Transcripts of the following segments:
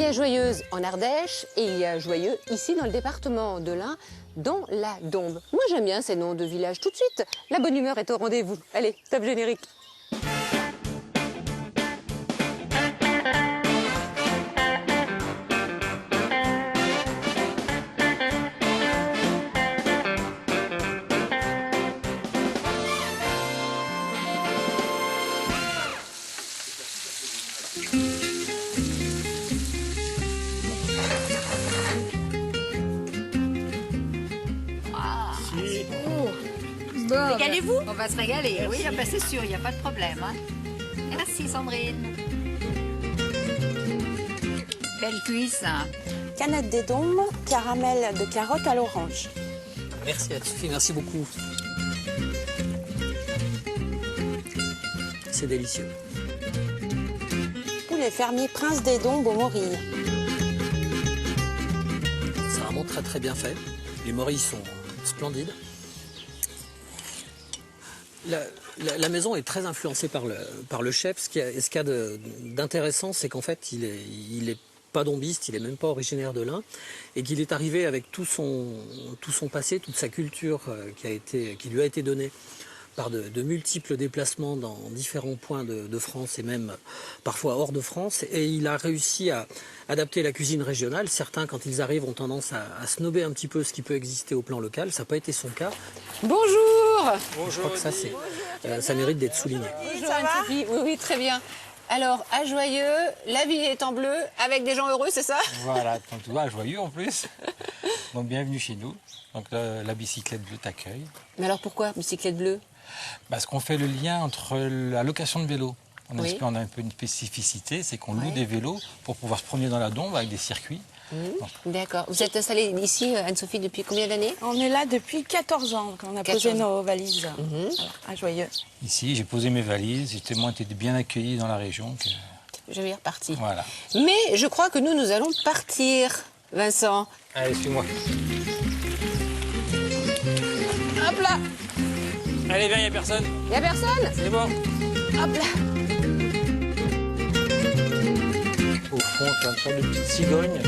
y a Joyeuse en Ardèche et il y a Joyeux ici dans le département de l'Ain, dans la Dombe. Moi j'aime bien ces noms de villages. Tout de suite, la bonne humeur est au rendez-vous. Allez, top générique. Régalez-vous. On va se régaler. Merci. Oui, ben c'est sûr, il n'y a pas de problème. Hein. Merci Sandrine. Belle cuisse. Canette des Dombes, caramel de carotte à l'orange. Merci Anne-Sophie, merci beaucoup. C'est délicieux. Poulet fermier Prince des Dombes aux morilles. C'est vraiment très très bien fait. Les morilles sont splendides. La maison est très influencée par le chef. Ce qu'il y a d'intéressant, c'est qu'en fait, il est pas dombiste, il est même pas originaire de l'Ain, et qu'il est arrivé avec tout son passé, toute sa culture qui lui a été donnée par de multiples déplacements dans différents points de France et même parfois hors de France. Et il a réussi à adapter la cuisine régionale. Certains, quand ils arrivent, ont tendance à snober un petit peu ce qui peut exister au plan local. Ça n'a pas été son cas. Bonjour. Je crois que ça mérite d'être souligné. Bonjour Anne-Sophie. Oui, oui, très bien. Alors, à Joyeux, la ville est en bleu, avec des gens heureux, c'est ça? Voilà, donc tu vois, Joyeux en plus. Donc bienvenue chez nous. Donc la bicyclette bleue t'accueille. Mais alors pourquoi bicyclette bleue? Parce qu'on fait le lien entre la location de vélos. On a un peu une spécificité, c'est qu'on loue des vélos pour pouvoir se promener dans la Dombe avec des circuits. D'accord. Vous êtes installée ici, Anne-Sophie, depuis combien d'années? On est là depuis 14 ans qu'on a posé nos valises voilà, à Joyeux. Ici, j'ai posé mes valises, j'ai tellement été bien accueilli dans la région que... Je vais y repartir. Voilà. Mais je crois que nous allons partir, Vincent. Allez, suis-moi. Hop là. Allez, viens, il n'y a personne. Il n'y a personne? C'est bon. Hop là. Au fond, tu as une sorte de petite cigogne.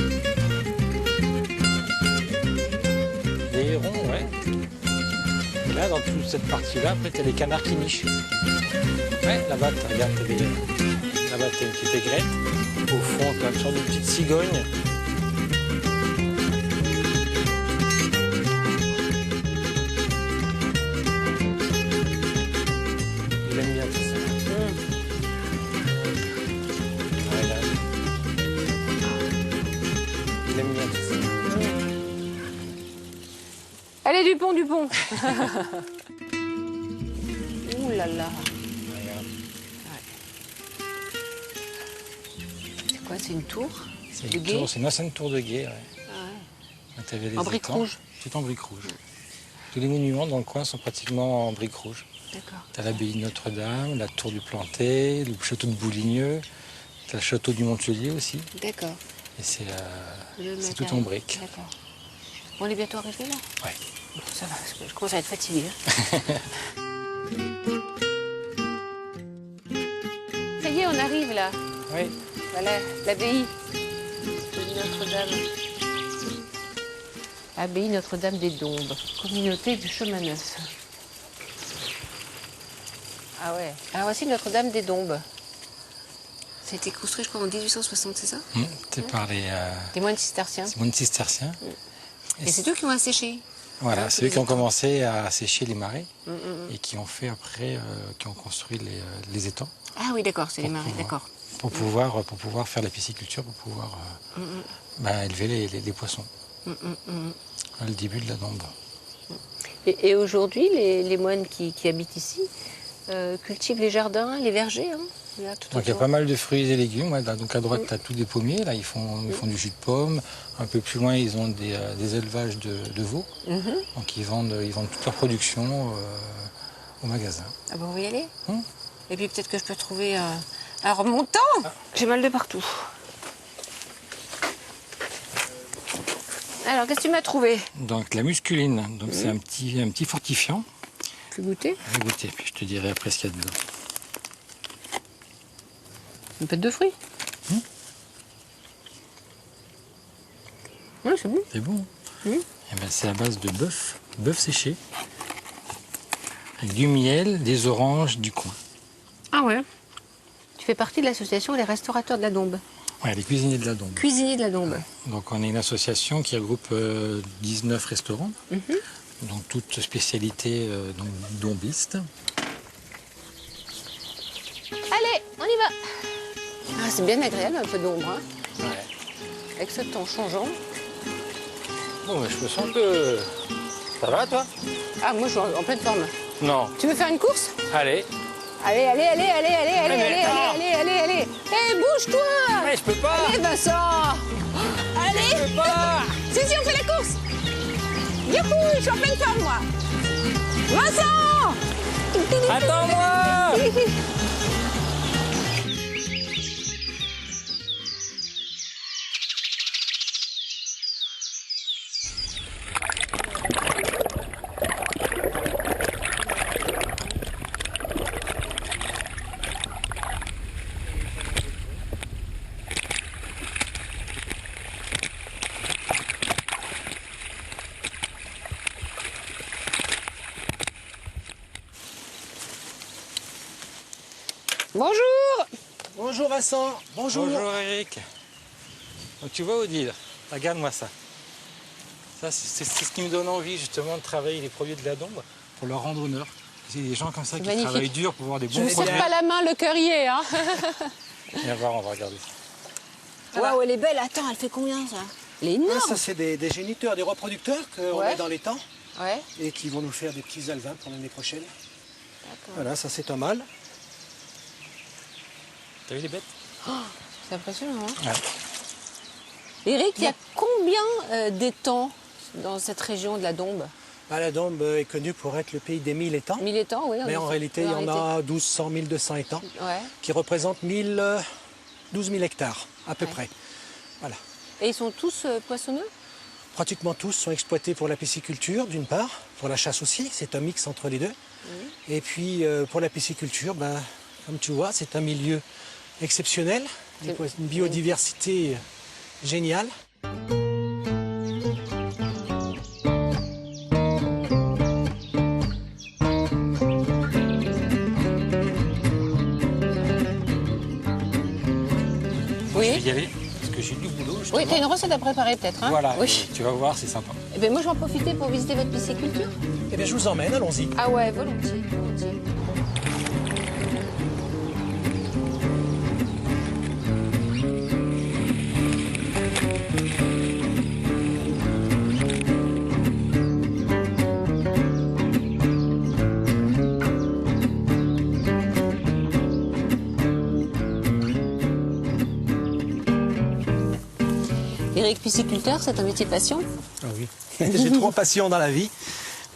Des hérons, ouais. Et là, dans toute cette partie-là, après, tu as les canards qui nichent. Ouais, là-bas, regarde, là-bas, tu as une petite aigrette. Au fond, tu as une sorte de petite cigogne. Il aime bien tout ça. Il aime bien tout ça. Allez, Dupont, Dupont. Ouh là là. C'est quoi, c'est une tour? C'est une ancienne tour de guet. Ouais. En briques rouges. Tout en briques rouges. Tous les monuments dans le coin sont pratiquement en briques rouges. D'accord. Tu as l'abbaye de Notre-Dame, la tour du Planté, le château de Bouligneux, tu as le château du Montelier aussi. D'accord. Et c'est tout en briques. D'accord. On est bientôt arrivé là? Ouais. Bon, ça va, parce que je commence à être fatiguée. Ça y est, on arrive là. Oui. Voilà, l'abbaye de Notre-Dame. Abbaye Notre-Dame des Dombes, communauté du Chemin Neuf. Ah ouais. Alors voici Notre-Dame des Dombes. Ça a été construit, je crois, en 1860, c'est ça? C'est par les moines cisterciens. moines cisterciens. Et c'est eux qui ont asséché. Voilà, c'est eux qui ont commencé à sécher les marais et qui ont fait après, qui ont construit les étangs. Ah oui, d'accord, c'est les marais, d'accord. Pour pouvoir faire la pisciculture, pour pouvoir élever les poissons. Le début de la Dombe. Et aujourd'hui, les moines qui habitent ici cultivent les jardins, les vergers. Hein, là, donc il y a pas mal de fruits et légumes. Ouais, donc à droite, tu as tous des pommiers. Là, ils font du jus de pomme. Un peu plus loin, ils ont des élevages de veaux. Donc ils vendent toute leur production au magasin. Ah bon, on va y aller. Et puis peut-être que je peux trouver un remontant. J'ai mal de partout. Alors, qu'est-ce que tu m'as trouvé? Donc la musculine, donc c'est un petit fortifiant. Tu veux goûter? Je vais goûter, puis je te dirai après ce qu'il y a dedans. Une pâte de fruits. Oui, c'est bon. C'est bon. Eh ben, c'est à base de bœuf séché, avec du miel, des oranges, du coin. Ah ouais. Tu fais partie de l'association des restaurateurs de la Dombe. Ouais, les cuisiniers de la Dombe. Cuisiniers de la Dombe. Donc on est une association qui regroupe 19 restaurants, donc toutes spécialités donc, dombistes. Allez, on y va. Ah, c'est bien agréable, un peu d'ombre, hein, Ouais. avec ce temps changeant. Bon, mais je me sens que... Ça va, toi? Ah, moi, je suis en pleine forme. Non. Tu veux faire une course? Allez. Allez, allez, allez, allez, allez, allez, mais allez, attends. allez, allez, allez. Hé, bouge-toi. Mais je peux pas. Allez, Vincent. Allez. Je peux pas. Si, on fait la course. Youhou, je suis en pleine forme, moi. Vincent. Attends-moi. Bonjour. Bonjour Vincent, bonjour. Bonjour Eric. Donc tu vois Odile, regarde-moi ça. Ça c'est ce qui me donne envie justement de travailler les produits de la Dombe pour leur rendre honneur. C'est des gens comme ça qui magnifique. travaillent dur pour avoir des Je bons ne serre produits. pas la main, le cœur y est, hein. Viens voir, on va regarder ça. Waouh, elle est belle. Attends, elle fait combien ça? Elle est énorme. Ça c'est des géniteurs, des reproducteurs qu'on Ouais. met dans les temps Ouais. et qui vont nous faire des petits alevins pour l'année prochaine. D'accord. Voilà, ça c'est un mâle. T'as vu les bêtes? C'est impressionnant, hein. Ouais. Eric, il y a combien d'étangs dans cette région de la Dombe? Ah, la Dombe est connue pour être le pays des 1000 étangs. 1000 étangs, oui. Mais en effet. réalité, il y en a 1200, 1200 étangs Ouais. qui représentent 12 000 hectares à peu près. Voilà. Et ils sont tous poissonneux? Pratiquement tous sont exploités pour la pisciculture d'une part, pour la chasse aussi, c'est un mix entre les deux. Et puis pour la pisciculture, ben, comme tu vois, c'est un milieu exceptionnel, une biodiversité géniale. Je Oui. vais y aller parce que j'ai du boulot. justement. Oui, tu as une recette à préparer peut-être, hein? Voilà, Oui. et tu vas voir, c'est sympa. Eh bien, moi, je vais en profiter pour visiter votre pisciculture. Eh bien, je vous emmène, allons-y. Ah ouais, volontiers, volontiers. Eric, pisciculteur, c'est un métier passion? Ah oui. J'ai 3 passions dans la vie.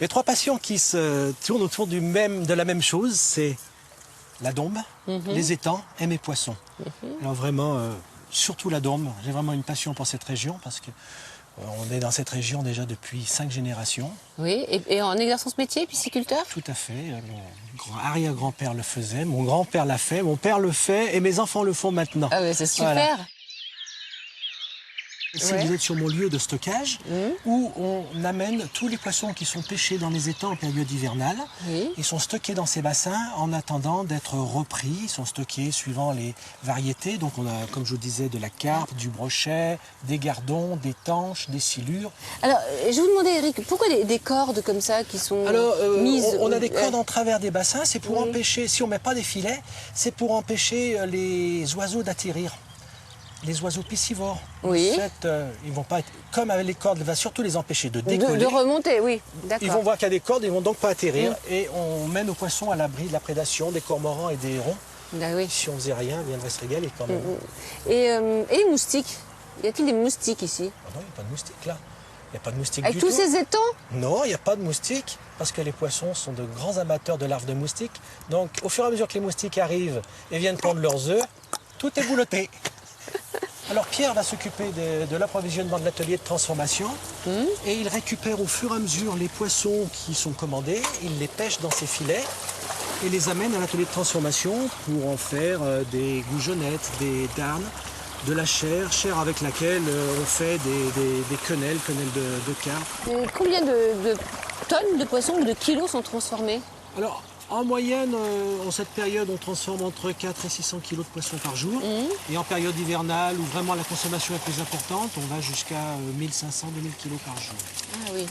Les 3 passions qui se tournent autour de la même chose, c'est la Dombe, les étangs et mes poissons. Alors vraiment, surtout la Dombe. J'ai vraiment une passion pour cette région parce que on est dans cette région déjà depuis 5 générations. Oui, et en exerçant ce métier, pisciculteur? Tout à fait. Mon arrière-grand-père le faisait, mon grand-père l'a fait, mon père le fait et mes enfants le font maintenant. Ah ouais, c'est super. Voilà. Ici, Ouais. vous êtes sur mon lieu de stockage où on amène tous les poissons qui sont pêchés dans les étangs en période hivernale. Oui. Ils sont stockés dans ces bassins en attendant d'être repris. Ils sont stockés suivant les variétés. Donc on a, comme je vous disais, de la carpe, du brochet, des gardons, des tanches, des silures. Alors, je vous demandais, Eric, pourquoi des cordes comme ça qui sont Alors, mises on a des cordes en travers des bassins. C'est pour empêcher, si on ne met pas des filets, c'est pour empêcher les oiseaux d'atterrir. Les oiseaux piscivores. Oui. En fait, ils vont pas être, comme avec les cordes, il va surtout les empêcher de décoller. de remonter, oui, d'accord. Ils vont voir qu'il y a des cordes, ils vont donc pas atterrir. Et on met nos poissons à l'abri de la prédation des cormorans et des hérons. Ah oui. Si on faisait rien, ils viendraient se régaler quand même. Et les moustiques? Y a-t-il des moustiques ici? Ah non, il n'y a pas de moustiques là. Il n'y a pas de moustiques Avec du tous tout. ces étangs? Non, il n'y a pas de moustiques, parce que les poissons sont de grands amateurs de larves de moustiques. Donc, au fur et à mesure que les moustiques arrivent et viennent prendre leurs œufs, tout est bouloté. Alors Pierre va s'occuper de l'approvisionnement de l'atelier de transformation et il récupère au fur et à mesure les poissons qui sont commandés, il les pêche dans ses filets et les amène à l'atelier de transformation pour en faire des goujonnettes, des darnes de la chair avec laquelle on fait des quenelles de carpe. Et combien de tonnes de poissons ou de kilos sont transformés? Alors, en moyenne, en cette période, on transforme entre 4 et 600 kilos de poissons par jour. Et en période hivernale, où vraiment la consommation est plus importante, on va jusqu'à 1500-2000 kilos par jour. Ah oui.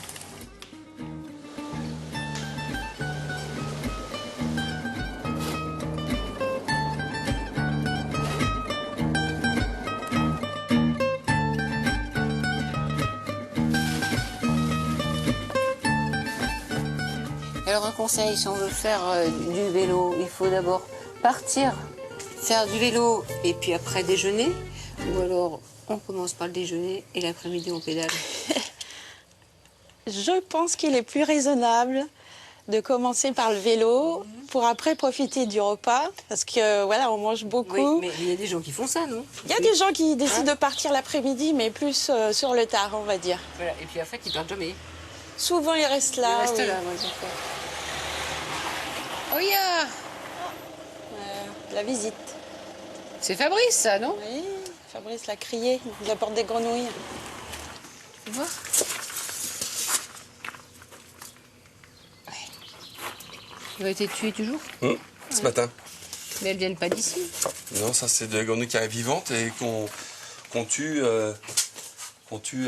Alors un conseil, si on veut faire du vélo, il faut d'abord partir, faire du vélo et puis après déjeuner. Ou alors on commence par le déjeuner et l'après-midi on pédale. Je pense qu'il est plus raisonnable de commencer par le vélo pour après profiter du repas. Parce que voilà, on mange beaucoup. Oui, mais il y a des gens qui font ça, non? Il y a des gens qui décident de partir l'après-midi, mais plus sur le tard, on va dire. Voilà. Et puis après, ils partent jamais. Souvent, ils restent là. Ils restent oui. là, moi, je crois. Oh, yeah. La visite. C'est Fabrice, ça, non? Oui, Fabrice l'a crié, il nous apporte des grenouilles. Tu vois? Il a été tué toujours? Ce matin. Mais elles viennent pas d'ici. Non, ça c'est de grenouilles qui arrivent vivantes et qu'on tue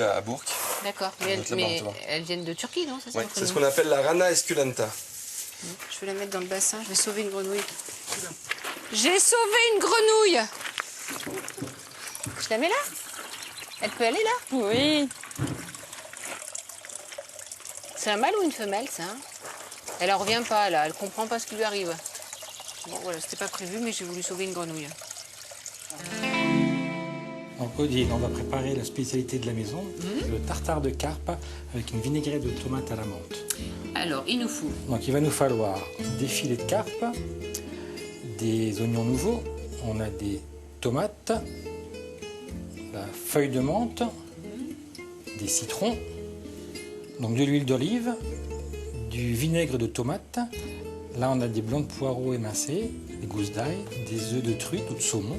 à Bourg. D'accord. Mais, elles viennent de Turquie, non? Ça, Ouais, c'est ce qu'on appelle la Rana esculenta. Je vais la mettre dans le bassin, je vais sauver une grenouille. J'ai sauvé une grenouille! Je la mets là? Elle peut aller là? Oui. C'est un mâle ou une femelle, ça? Hein? Elle en revient pas, là. Elle comprend pas ce qui lui arrive. Bon, voilà, c'était pas prévu, mais j'ai voulu sauver une grenouille. Donc Odile, on va préparer la spécialité de la maison, le tartare de carpe avec une vinaigrette de tomate à la menthe. Alors, il nous faut... Donc il va nous falloir des filets de carpe, des oignons nouveaux, on a des tomates, la feuille de menthe, des citrons, donc de l'huile d'olive, du vinaigre de tomate. Là on a des blancs de poireaux émincés, des gousses d'ail, des œufs de truite ou de saumon,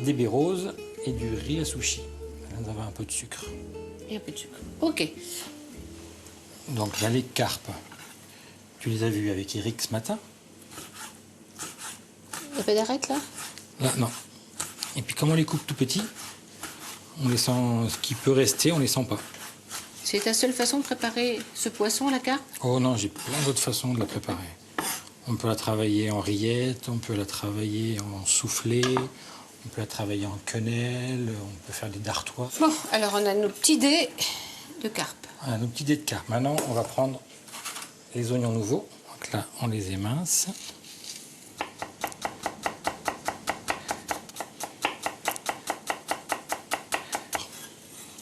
des baies roses et du riz à sushi. Là on va un peu de sucre. Et un peu de sucre. Ok. Donc là les carpes, tu les as vues avec Eric ce matin. Il n'y a pas d'arête, là? Là, non. Et puis comme on les coupe tout petits, on les sent, ce qui peut rester, on les sent pas. C'est ta seule façon de préparer ce poisson, la carpe? Oh non, j'ai plein d'autres façons de la préparer. On peut la travailler en rillette, on peut la travailler en soufflé, on peut la travailler en quenelle, on peut faire des dartois. Bon, alors on a nos petits dés de carpe. Voilà, nos petits dés de carpe. Maintenant, on va prendre les oignons nouveaux. Donc là, on les émince.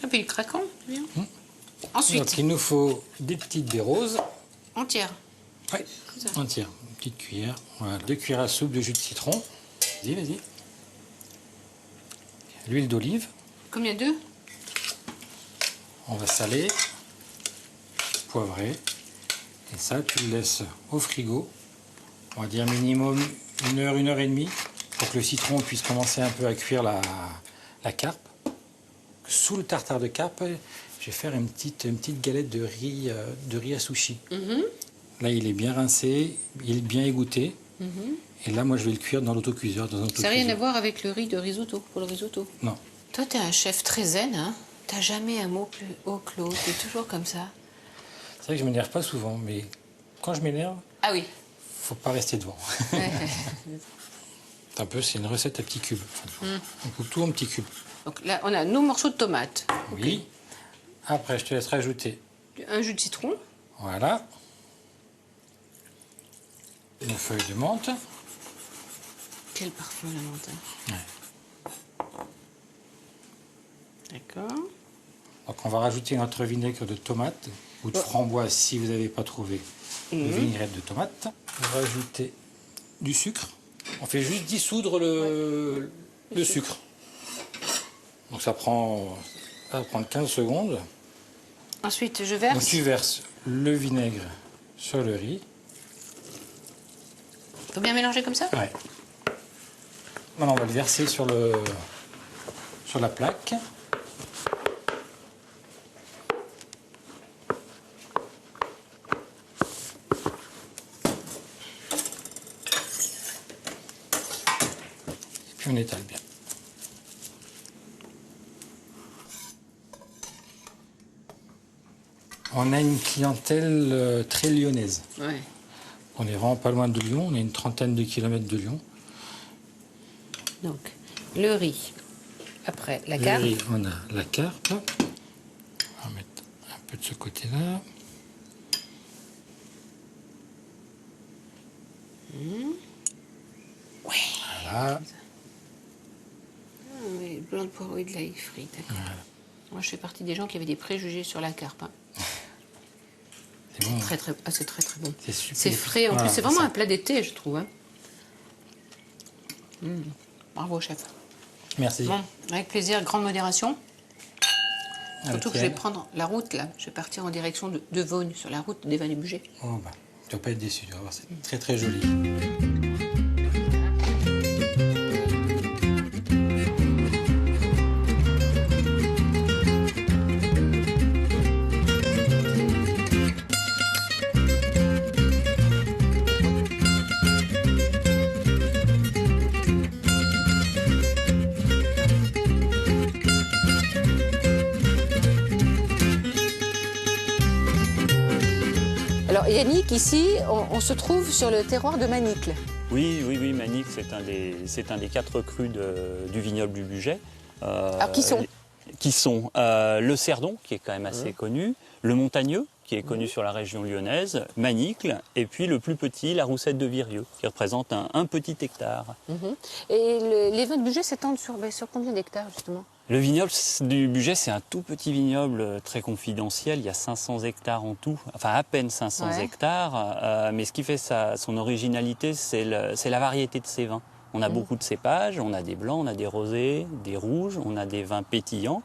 Et puis le craquant, c'est bien. Ensuite, Donc il nous faut des petites baies roses. entière. Oui, entière. Une petite cuillère. Voilà, 2 cuillères à soupe de jus de citron. Vas-y, vas-y. L'huile d'olive. Combien d'œufs? On va saler, poivrer. Et ça, tu le laisses au frigo. On va dire minimum 1 heure et demie, pour que le citron puisse commencer un peu à cuire la carpe. Sous le tartare de carpe, je vais faire une petite galette de riz à sushi. Là, il est bien rincé, il est bien égoutté. Et là, moi, je vais le cuire dans l'autocuiseur. Ça n'a rien à voir avec le riz de risotto, pour le risotto. Non. Toi, t'es un chef très zen, hein? T'as jamais un mot plus haut que l'autre, t'es toujours comme ça. C'est vrai que je m'énerve pas souvent, mais quand je m'énerve, Ah oui. faut pas rester devant. C'est une recette à petits cubes. On coupe tout en petits cubes. Donc là, on a nos morceaux de tomates. Oui. Après, je te laisse rajouter. Un jus de citron. Voilà. Une feuille de menthe. Quel parfum, la menthe. Ouais. D'accord. Donc on va rajouter notre vinaigre de tomate ou de framboise si vous n'avez pas trouvé de vinaigrette de tomate. On va rajouter du sucre. On fait juste dissoudre le sucre. Donc ça va prendre 15 secondes. Ensuite, je verse. Donc tu verses le vinaigre sur le riz. Faut bien mélanger comme ça? Ouais. Maintenant on va le verser sur sur la plaque. Et puis on étale bien. On a une clientèle très lyonnaise. Ouais. On est vraiment pas loin de Lyon, on est une 30aine de kilomètres de Lyon. Donc, le riz. Après, la Le carpe. riz, on a la carpe. On va mettre un peu de ce côté-là. Voilà. Oui, blanc de poireau et de l'ail frit. D'accord. Voilà. Moi, je fais partie des gens qui avaient des préjugés sur la carpe. Hein. C'est bon. Très, très, c'est très, très bon. C'est super. C'est frais. En Voilà, plus, c'est vraiment ça. un plat d'été, je trouve. Hein. Bravo, chef. Merci. Bon, avec plaisir, grande modération. Surtout que je vais Ok. prendre la route, là. Je vais partir en direction de Vosne, sur la route des Vins du Bugey. Oh, bah, tu vas pas être déçu, tu vas voir, c'est très très joli. Alors, Yannick, ici, on se trouve sur le terroir de Manicle. Oui, Manicle, c'est un des 4 crus du vignoble du Bugey. Alors, qui sont le Cerdon, qui est quand même assez connu, le Montagneux, qui est connu sur la région lyonnaise, Manicle, et puis le plus petit, la Roussette de Virieux, qui représente un petit hectare. Et les vins de Bugey s'étendent sur combien d'hectares, justement? Le vignoble du Bugey, c'est un tout petit vignoble très confidentiel. Il y a 500 hectares en tout, enfin à peine 500 hectares. Mais ce qui fait son originalité, c'est la variété de ses vins. On a beaucoup de cépages, on a des blancs, on a des rosés, des rouges, on a des vins pétillants.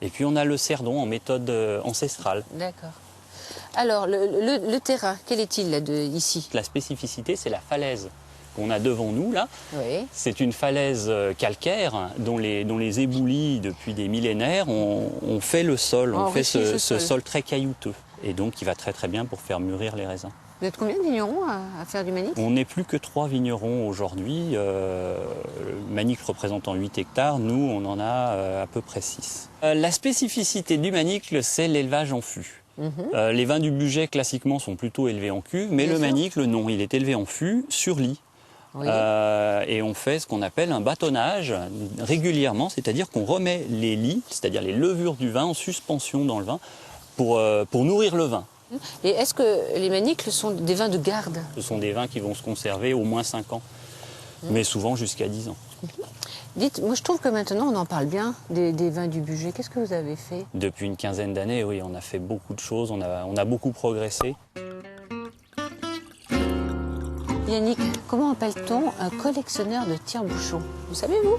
Et puis on a le Cerdon en méthode ancestrale. D'accord. Alors, le terrain, quel est-il là, ici? La spécificité, c'est la falaise qu'on a devant nous là. Oui. C'est une falaise calcaire dont les éboulis depuis des millénaires ont fait le sol, ont fait ce sol très caillouteux. Et donc qui va très très bien pour faire mûrir les raisins. Vous êtes combien de vignerons à faire du Manicle? On n'est plus que 3 vignerons aujourd'hui. Manicle représentant 8 hectares, nous on en a à peu près 6. La spécificité du Manicle, c'est l'élevage en fût. Les vins du Bugey classiquement sont plutôt élevés en cuve, mais Bien le sûr. Manicle non, il est élevé en fût sur lit. Oui. Et on fait ce qu'on appelle un bâtonnage régulièrement, c'est-à-dire qu'on remet les lits, c'est-à-dire les levures du vin en suspension dans le vin pour nourrir le vin. Et est-ce que les Manicles sont des vins de garde? Ce sont des vins qui vont se conserver au moins 5 ans, mais souvent jusqu'à 10 ans. Dites, moi je trouve que maintenant on en parle bien des vins du Bugey. Qu'est-ce que vous avez fait? Depuis une quinzaine d'années, oui, on a fait beaucoup de choses, on a beaucoup progressé. Yannick, comment appelle-t-on un collectionneur de tire-bouchons? Vous savez, vous?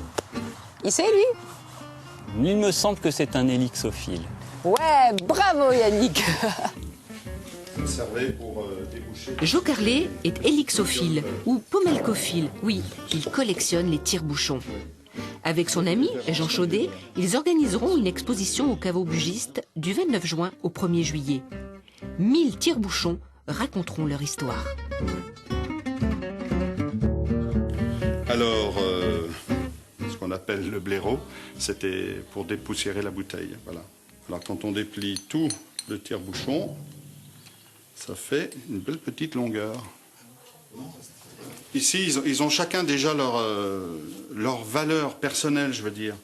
Il sait, lui? Il me semble que c'est un élixophile. Ouais, bravo Yannick. Servait pour déboucher. Jo Carlet est élixophile ou pomelcophile. Oui, il collectionne les tire-bouchons. Avec son ami Jean Chaudet, ils organiseront une exposition au caveau bugiste du 29 juin au 1er juillet. 1000 tire-bouchons raconteront leur histoire. Alors, ce qu'on appelle le blaireau, c'était pour dépoussiérer la bouteille. Voilà. Alors, quand on déplie tout le tire-bouchon, ça fait une belle petite longueur. Ici, ils ont chacun déjà leur valeur personnelle, je veux dire.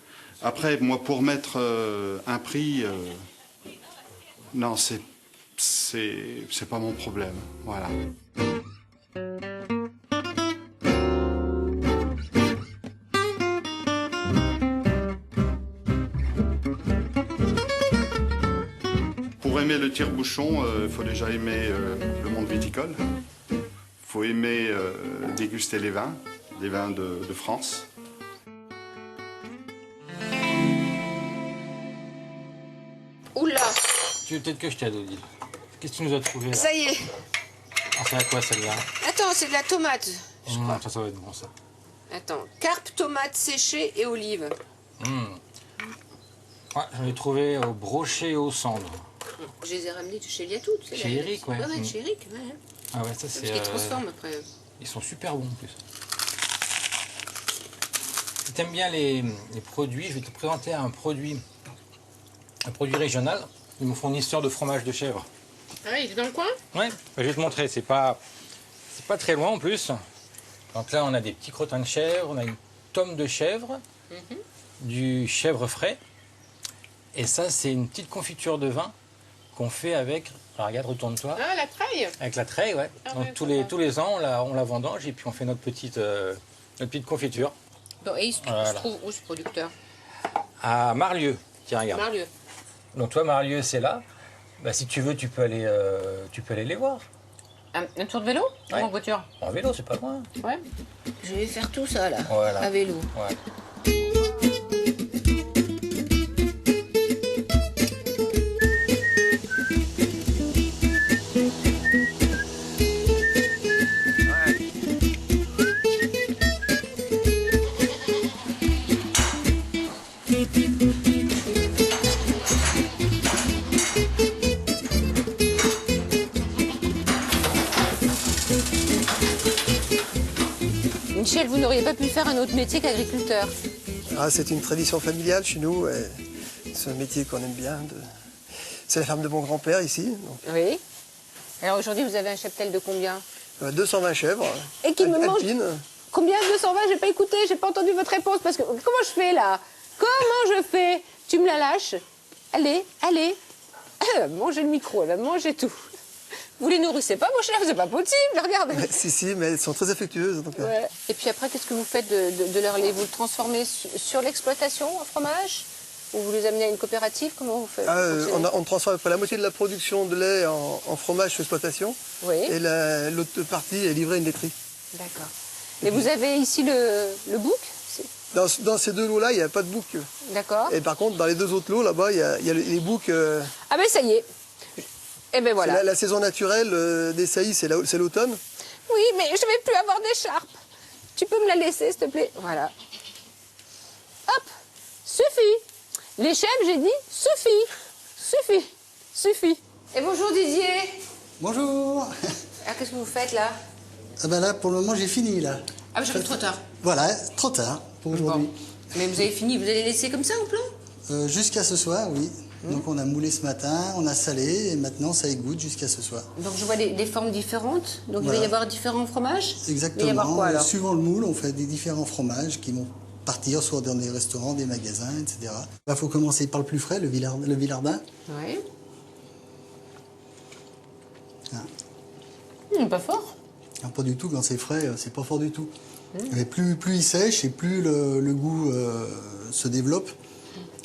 Après, moi, pour mettre un prix, non, c'est pas mon problème. Voilà. Pour aimer le tire-bouchon, il faut déjà aimer le monde viticole. Il faut aimer déguster les vins de France. Oula, Tu veux peut-être que je t'aide, Odile? Qu'est-ce que tu nous as trouvé là? ça y est. Ah, c'est à quoi celle-là? Attends, c'est de la tomate. Ça va être bon ça. Attends, carpe, tomate séchée et olive. Ouais, j'en ai trouvé au brochet et aux cendres. Je les ai ramenés de chez Liatout. tu sais, Chez Eric, ouais. Ouais, chez Eric, ouais. Ah ouais, ça Parce c'est. qu'ils transforment après. Ils sont super bons en plus. Si t'aimes bien les produits, je vais te présenter un produit régional. Ils mon fournisseur de fromage de chèvre. Ah oui, il est dans le coin? Ouais, je vais te montrer, c'est pas très loin en plus. Donc là, on a des petits crottins de chèvre, on a une tome de chèvre, du chèvre frais. Et ça, c'est une petite confiture de vin qu'on fait avec. Alors regarde, retourne-toi. Ah, la treille. Avec la treille, ouais. Ah Donc ouais, tous les ans, on la vendange et puis on fait notre petite confiture. Bon, et il se Voilà. trouve où ce producteur? À Marlieu, tiens, regarde. Marlieu. Donc toi, Marlieu, c'est là. Bah, si tu veux, tu peux aller les voir. Un tour de vélo? Ouais. Ou en voiture? En vélo, c'est pas loin. Ouais. Je vais faire tout ça, là. Voilà. À vélo. Ouais. Michel, vous n'auriez pas pu faire un autre métier qu'agriculteur? Ah, c'est une tradition familiale chez nous. Et c'est un métier qu'on aime bien. C'est la ferme de mon grand-père ici. Donc, Oui. Alors aujourd'hui, vous avez un cheptel de combien? 220 chèvres. Et qui me mange alpines. Combien? 220? J'ai pas écouté, j'ai pas entendu votre réponse. Parce que comment je fais là? Comment je fais? Tu me la lâches? Allez, allez. Elle va manger le micro, elle va manger tout. Vous les nourrissez pas, mon chef? C'est pas possible, regarde. Si, mais elles sont très affectueuses. Donc, Ouais. Et puis après, qu'est-ce que vous faites de leur lait? Vous le transformez sur l'exploitation en fromage? Ou vous les amenez à une coopérative? Comment vous faites? on transforme à peu près la moitié de la production de lait en fromage sur exploitation. Oui. Et l'autre partie est livrée à une laiterie. D'accord. Et vous avez ici le bouc? Dans ces deux lots-là, il n'y a pas de bouc. D'accord. Et par contre, dans les deux autres lots, là-bas, il y a les boucs. Ah ben ça y est. Et ben voilà. La saison naturelle des saillies, c'est l'automne. Oui, mais je vais plus avoir d'écharpe. Tu peux me la laisser, s'il te plaît? Voilà. Hop, suffit. Les chèvres, j'ai dit, suffit. Et bonjour Didier. Bonjour. Alors qu'est-ce que vous faites là? Ah ben là, pour le moment, j'ai fini là. Ah, mais j'arrive trop tard. Voilà, trop tard pour aujourd'hui. Bon. Mais vous avez fini, vous allez laisser comme ça au plan? Jusqu'à ce soir, oui. Donc on a moulé ce matin, on a salé et maintenant ça égoutte jusqu'à ce soir. Donc je vois des formes différentes. Donc Voilà. il va y avoir différents fromages? Exactement. Il va y avoir quoi alors? Suivant le moule, on fait des différents fromages qui vont partir soit dans des restaurants, des magasins, etc. Il faut commencer par le plus frais, le Villardin. Oui. Ah. Pas fort. Ah, pas du tout, quand c'est frais, c'est pas fort du tout. Mais plus il sèche et plus le goût se développe.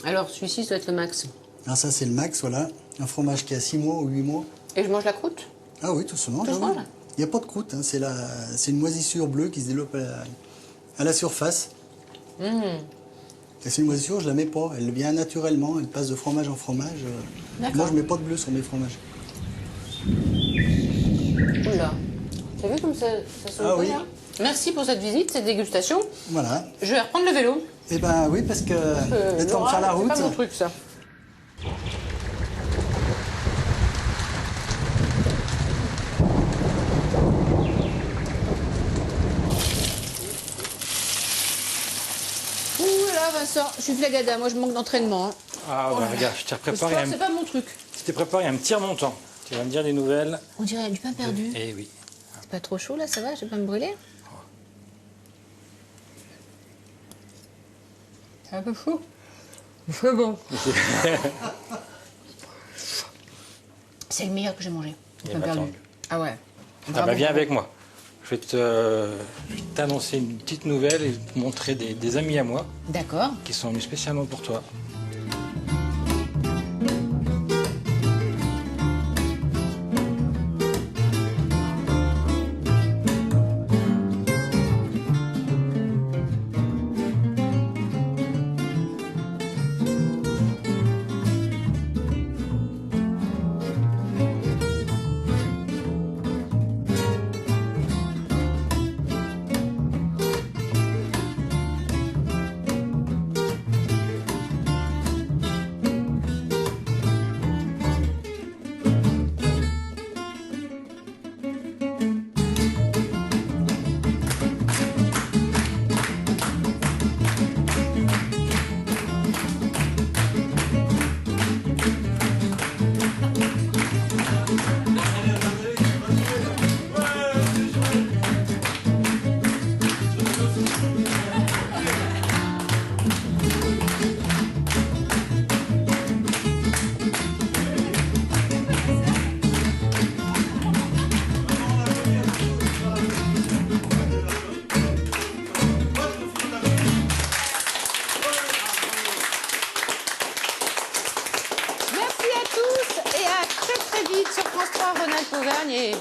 Alors celui-ci doit être le max. Ah, ça c'est le max, voilà. Un fromage qui a 6 mois ou 8 mois. Et je mange la croûte? Ah oui, tout se mange. Tout se mange. Il n'y a pas de croûte, hein. C'est une moisissure bleue qui se développe à la surface. Et c'est une moisissure, je la mets pas. Elle vient naturellement, elle passe de fromage en fromage. Moi, je mets pas de bleu sur mes fromages. Oula. T'as vu comme ça se Ah oui. là? Merci pour cette visite, cette dégustation. Voilà. Je vais reprendre le vélo. Eh ben oui, parce que le temps de faire la route. C'est pas mon truc, ça. Ouh là, Vincent, je suis flagada. Moi, je manque d'entraînement. Hein. Ah bah regarde, je t'ai préparé C'est pas mon truc. un petit remontant. Tu vas me dire des nouvelles. On dirait du pain perdu. Eh oui. C'est pas trop chaud là, ça va? Je vais pas me brûler? C'est un peu chaud. C'est bon. C'est le meilleur que j'ai mangé. Eh Pain ben, perdu. tant mieux. Ah ouais. Ah Bravo, bah viens bravo. avec moi. Je vais t'annoncer une petite nouvelle et te montrer des amis à moi D'accord. qui sont venus spécialement pour toi. France 3, Rhône-Alpes, Auvergne et